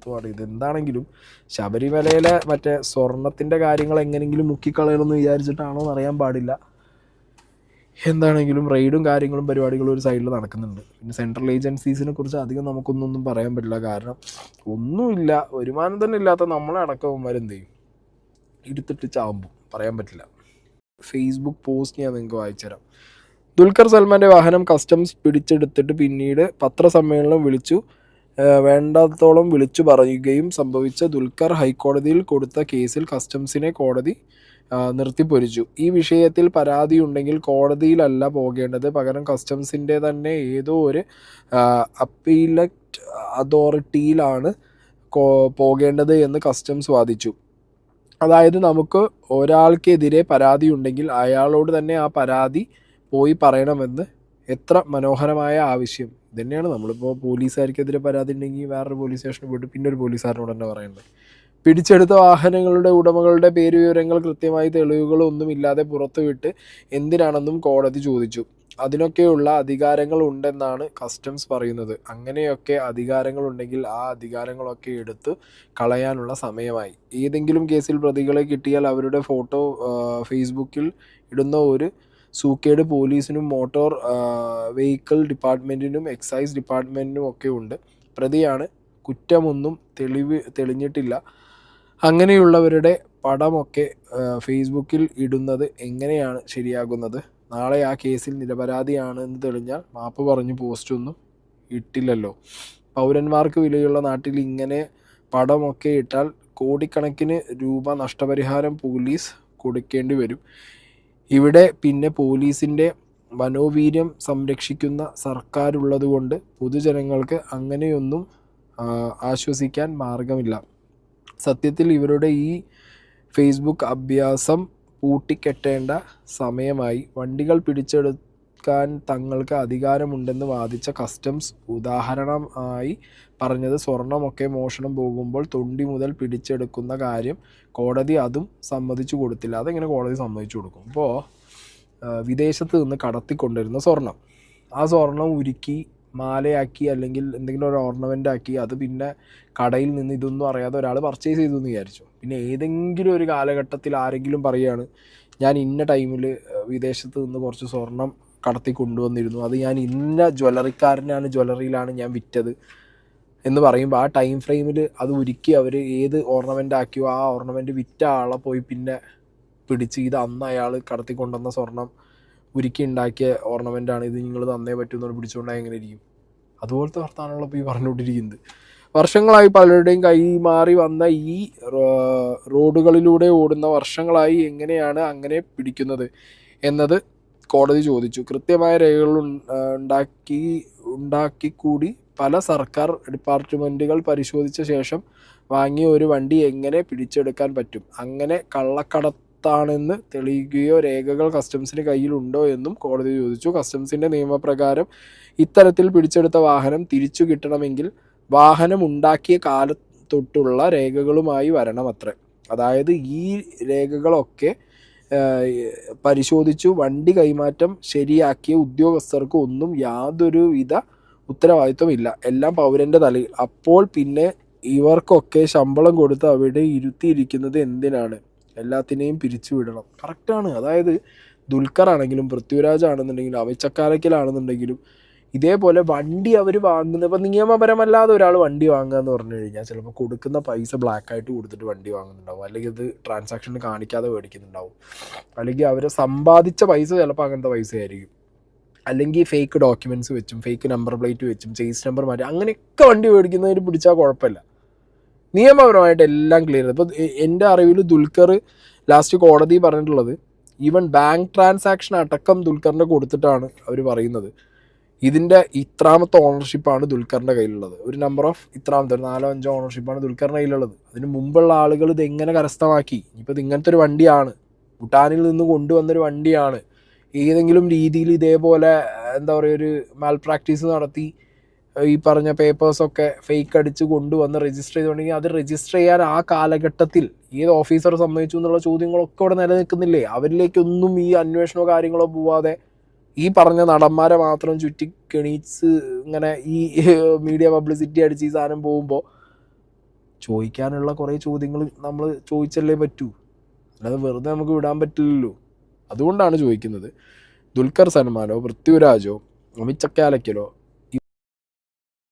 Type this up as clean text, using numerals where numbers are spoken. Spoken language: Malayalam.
തത്വമാണ്. ഇതെന്താണെങ്കിലും ശബരിമലയിലെ മറ്റേ സ്വർണത്തിൻ്റെ കാര്യങ്ങൾ എങ്ങനെയെങ്കിലും മുക്കിക്കളയണമെന്ന് വിചാരിച്ചിട്ടാണോ എന്ന് അറിയാൻ പാടില്ല. എന്താണെങ്കിലും റെയ്ഡും കാര്യങ്ങളും പരിപാടികളും ഒരു സൈഡിൽ നടക്കുന്നുണ്ട്. പിന്നെ സെൻട്രൽ ഏജൻസീസിനെ കുറിച്ച് അധികം നമുക്കൊന്നും പറയാൻ പറ്റില്ല. കാരണം ഒന്നുമില്ല, വരുമാനം തന്നെ ഇല്ലാത്ത നമ്മളെ അടക്കവന്മാരെന്ത് ചെയ്യും, എടുത്തിട്ട് ചാമ്പും. പറയാൻ പറ്റില്ല. ഫേസ്ബുക്ക് പോസ്റ്റ് ഞാൻ നിങ്ങൾക്ക് വായിച്ചുതരാം. ദുൽഖർ സൽമാൻ്റെ വാഹനം കസ്റ്റംസ് പിടിച്ചെടുത്തിട്ട് പിന്നീട് പത്രസമ്മേളനം വേണ്ടാത്തോളം വിളിച്ചു പറയുകയും സംഭവിച്ച ദുൽഖർ ഹൈക്കോടതിയിൽ കൊടുത്ത കേസിൽ കസ്റ്റംസിനെ കോടതി നിർത്തിപ്പൊരിച്ചു. ഈ വിഷയത്തിൽ പരാതിയുണ്ടെങ്കിൽ കോടതിയിലല്ല പോകേണ്ടത്, പകരം കസ്റ്റംസിൻ്റെ തന്നെ ഏതോ ഒരു അപ്പീലറ്റ് അതോറിറ്റിയിലാണ് പോകേണ്ടത് എന്ന് കസ്റ്റംസ് വാദിച്ചു. അതായത് നമുക്ക് ഒരാൾക്കെതിരെ പരാതി ഉണ്ടെങ്കിൽ അയാളോട് തന്നെ ആ പരാതി പോയി പറയണമെന്ന്. എത്ര മനോഹരമായ ആവശ്യം. ഇതന്നെയാണ് നമ്മളിപ്പോൾ പോലീസുകാർക്കെതിരെ പരാതി ഉണ്ടെങ്കിൽ വേറൊരു പോലീസ് സ്റ്റേഷനിൽ പോയിട്ട് പിന്നെ ഒരു പോലീസുകാരനോട് തന്നെ പറയുന്നത്. പിടിച്ചെടുത്ത വാഹനങ്ങളുടെ ഉടമകളുടെ പേര് വിവരങ്ങൾ കൃത്യമായി തെളിവുകളൊന്നുമില്ലാതെ പുറത്തുവിട്ട് എന്തിനാണെന്നും കോടതി ചോദിച്ചു. അതിനൊക്കെയുള്ള അധികാരങ്ങൾ ഉണ്ടെന്നാണ് കസ്റ്റംസ് പറയുന്നത്. അങ്ങനെയൊക്കെ അധികാരങ്ങളുണ്ടെങ്കിൽ ആ അധികാരങ്ങളൊക്കെ എടുത്ത് കളയാനുള്ള സമയമായി. ഏതെങ്കിലും കേസിൽ പ്രതികളെ കിട്ടിയാൽ അവരുടെ ഫോട്ടോ ഫേസ്ബുക്കിൽ ഇടുന്ന ഒരു സൂക്കേട് പോലീസിനും മോട്ടോർ വെഹിക്കിൾ ഡിപ്പാർട്ട്മെൻറ്റിനും എക്സൈസ് ഡിപ്പാർട്ട്മെൻറ്റിനും ഒക്കെ ഉണ്ട്. പ്രതിയാണ്, കുറ്റമൊന്നും തെളിഞ്ഞിട്ടില്ല. അങ്ങനെയുള്ളവരുടെ പടമൊക്കെ ഫേസ്ബുക്കിൽ ഇടുന്നത് എങ്ങനെയാണ് ശരിയാകുന്നത്? നാളെ ആ കേസിൽ നിരപരാധിയാണെന്ന് തെളിഞ്ഞാൽ മാപ്പ് പറഞ്ഞ് പോസ്റ്റൊന്നും ഇട്ടില്ലല്ലോ. പൗരന്മാർക്ക് വിലയുള്ള നാട്ടിൽ ഇങ്ങനെ പടമൊക്കെ ഇട്ടാൽ കോടിക്കണക്കിന് രൂപ നഷ്ടപരിഹാരം പോലീസ് കൊടുക്കേണ്ടി വരും. ഇവിടെ പിന്നെ പോലീസിൻ്റെ മനോവീര്യം സംരക്ഷിക്കുന്ന സർക്കാരുള്ളതുകൊണ്ട് പൊതുജനങ്ങൾക്ക് അങ്ങനെയൊന്നും ആശ്വസിക്കാൻ മാർഗമില്ല. സത്യത്തിൽ ഇവരുടെ ഈ ഫേസ്ബുക്ക് അഭ്യാസം പൂട്ടിക്കെട്ടേണ്ട സമയമായി. വണ്ടികൾ പിടിച്ചെടുക്കാൻ തങ്ങൾക്ക് അധികാരമുണ്ടെന്ന് വാദിച്ച കസ്റ്റംസ് ഉദാഹരണമായി പറഞ്ഞത് സ്വർണമൊക്കെ മോഷണം പോകുമ്പോൾ തൊണ്ടി മുതൽ പിടിച്ചെടുക്കുന്ന കാര്യം. കോടതി അതും സമ്മതിച്ചു കൊടുത്തില്ല. അതെങ്ങനെ കോടതി സമ്മതിച്ചു കൊടുക്കും? ഇപ്പോൾ വിദേശത്ത് നിന്ന് കടത്തിക്കൊണ്ടിരുന്ന സ്വർണം, ആ സ്വർണം ഉരുക്കി മാലയാക്കി അല്ലെങ്കിൽ എന്തെങ്കിലും ഒരു ഓർണമെൻ്റ് ആക്കി അത് പിന്നെ കടയിൽ നിന്ന് ഇതൊന്നും അറിയാതെ ഒരാൾ പർച്ചേസ് ചെയ്തു എന്ന് വിചാരിച്ചു. പിന്നെ ഏതെങ്കിലും ഒരു കാലഘട്ടത്തിൽ ആരെങ്കിലും പറയുകയാണ്, ഞാൻ ഇന്ന ടൈമിൽ വിദേശത്ത് നിന്ന് കുറച്ച് സ്വർണം കടത്തി കൊണ്ടുവന്നിരുന്നു, അത് ഞാൻ ഇന്ന ജ്വല്ലറിയിലാണ് ഞാൻ വിറ്റത് എന്ന് പറയുമ്പോൾ ആ ടൈം ഫ്രെയിമിൽ അത് ഉരുക്കി അവർ ഏത് ഓർണമെൻ്റ് ആക്കിയോ ആ ഓർണമെൻ്റ് വിറ്റ ആളെ പോയി പിന്നെ പിടിച്ച് ഇത് അന്ന് അയാൾ കടത്തി കൊണ്ടുവന്ന സ്വർണം ഉരുക്കി ഉണ്ടാക്കിയ ഓർണമെൻ്റാണ്, ഇത് നിങ്ങൾ തന്നേ പറ്റുമെന്ന് പിടിച്ചുകൊണ്ടാൽ എങ്ങനെ ഇരിക്കും? അതുപോലത്തെ വർത്താനമുള്ള ഇപ്പോൾ ഈ പറഞ്ഞുകൊണ്ടിരിക്കുന്നത്. വർഷങ്ങളായി പലരുടെയും കൈമാറി വന്ന ഈ റോഡുകളിലൂടെ ഓടുന്ന വർഷങ്ങളായി എങ്ങനെയാണ് അങ്ങനെ പിടിക്കുന്നത് എന്നത് കോടതി ചോദിച്ചു. കൃത്യമായ രേഖകൾ ഉണ്ടാക്കിക്കൂടി പല സർക്കാർ ഡിപ്പാർട്ട്മെൻറ്റുകൾ പരിശോധിച്ച ശേഷം വാങ്ങിയ ഒരു വണ്ടി എങ്ങനെ പിടിച്ചെടുക്കാൻ പറ്റും? അങ്ങനെ കള്ളക്കടത്താണെന്ന് തെളിയിക്കുകയോ രേഖകൾ കസ്റ്റംസിന് കയ്യിലുണ്ടോ എന്നും കോടതി ചോദിച്ചു. കസ്റ്റംസിൻ്റെ നിയമപ്രകാരം ഇത്തരത്തിൽ പിടിച്ചെടുത്ത വാഹനം തിരിച്ചു കിട്ടണമെങ്കിൽ വാഹനം ഉണ്ടാക്കിയ കാലത്തൊട്ടുള്ള രേഖകളുമായി വരണമത്രേ. അതായത് ഈ രേഖകളൊക്കെ പരിശോധിച്ചു വണ്ടി കൈമാറ്റം ശരിയാക്കിയ ഉദ്യോഗസ്ഥർക്ക് ഒന്നും യാതൊരുവിധ ഉത്തരവാദിത്വമില്ല. എല്ലാം പൗരൻ്റെ തലയിൽ. അപ്പോൾ പിന്നെ ഇവർക്കൊക്കെ ശമ്പളം കൊടുത്ത് അവിടെ ഇരുത്തിയിരിക്കുന്നത് എന്തിനാണ്? എല്ലാത്തിനെയും പിരിച്ചുവിടണം. കറക്റ്റാണ്. അതായത് ദുൽഖർ ആണെങ്കിലും പൃഥ്വിരാജ് ആണെന്നുണ്ടെങ്കിലും അവിച്ചക്കാരക്കലാണെന്നുണ്ടെങ്കിലും ഇതേപോലെ വണ്ടി അവർ വാങ്ങുന്നത്, ഇപ്പോൾ നിയമപരമല്ലാതെ ഒരാൾ വണ്ടി വാങ്ങുക എന്ന് പറഞ്ഞു കഴിഞ്ഞാൽ ചിലപ്പോൾ കൊടുക്കുന്ന പൈസ ബ്ലാക്കായിട്ട് കൊടുത്തിട്ട് വണ്ടി വാങ്ങുന്നുണ്ടാവും, അല്ലെങ്കിൽ ഇത് ട്രാൻസാക്ഷനിൽ കാണിക്കാതെ മേടിക്കുന്നുണ്ടാവും, അല്ലെങ്കിൽ അവർ സമ്പാദിച്ച പൈസ ചിലപ്പോൾ അങ്ങനത്തെ പൈസ ആയിരിക്കും, അല്ലെങ്കിൽ ഫേക്ക് ഡോക്യുമെൻറ്റ്സ് വെച്ചും ഫേക്ക് നമ്പർ പ്ലേറ്റ് വെച്ചും ചേസ് നമ്പർ മാറ്റി അങ്ങനെയൊക്കെ വണ്ടി മേടിക്കുന്നതിന് പിടിച്ചാൽ കുഴപ്പമില്ല. നിയമപരമായിട്ട് എല്ലാം ക്ലിയർ. ഇപ്പോൾ എൻ്റെ അറിവിൽ ദുൽഖർ ലാസ്റ്റ് കോടതി പറഞ്ഞിട്ടുള്ളത് ഈവൻ ബാങ്ക് ട്രാൻസാക്ഷൻ അടക്കം ദുൽഖറിൻ്റെ കൊടുത്തിട്ടാണ് അവർ പറയുന്നത്. ഇതിൻ്റെ ഇത്രാമത്തെ ഓണർഷിപ്പാണ് ദുൽഖറിൻ്റെ കയ്യിലുള്ളത്. ഒരു നമ്പർ ഓഫ് ഇത്രാമത്തെ 4-5 ഓണർഷിപ്പാണ് ദുൽഖറിൻ്റെ കയ്യിലുള്ളത്. അതിന് മുമ്പുള്ള ആളുകൾ ഇത് എങ്ങനെ കരസ്ഥമാക്കി? ഇപ്പോൾ ഇങ്ങനത്തെ ഒരു വണ്ടിയാണ്, ഭൂട്ടാനിൽ നിന്ന് കൊണ്ടുവന്നൊരു വണ്ടിയാണ്, ഏതെങ്കിലും രീതിയിൽ ഇതേപോലെ എന്താ പറയുക ഒരു മാൽ പ്രാക്ടീസ് നടത്തി ഈ പറഞ്ഞ പേപ്പേഴ്സൊക്കെ ഫേക്ക് അടിച്ച് കൊണ്ടുവന്ന് രജിസ്റ്റർ ചെയ്തുകൊണ്ടെങ്കിൽ അത് രജിസ്റ്റർ ചെയ്യാൻ ആ കാലഘട്ടത്തിൽ ഏത് ഓഫീസർ സമ്മതിച്ചു എന്നുള്ള ചോദ്യങ്ങളൊക്കെ ഇവിടെ നിലനിൽക്കുന്നില്ലേ? അവരിലേക്കൊന്നും ഈ അന്വേഷണമോ കാര്യങ്ങളോ പോവാതെ ഈ പറഞ്ഞ നടന്മാരെ മാത്രം ചുറ്റി കെണീച്ച് ഇങ്ങനെ ഈ മീഡിയ പബ്ലിസിറ്റി അടിച്ച് ഈ സാധനം പോകുമ്പോൾ ചോദിക്കാനുള്ള കുറേ ചോദ്യങ്ങൾ നമ്മൾ ചോദിച്ചല്ലേ പറ്റൂ, അല്ലാതെ വെറുതെ നമുക്ക് വിടാൻ പറ്റില്ലല്ലോ. അതുകൊണ്ടാണ് ചോദിക്കുന്നത്. ദുൽഖർ സൽമാനോ പൃഥ്വിരാജോ അമിത് ചക്കാലക്കലോ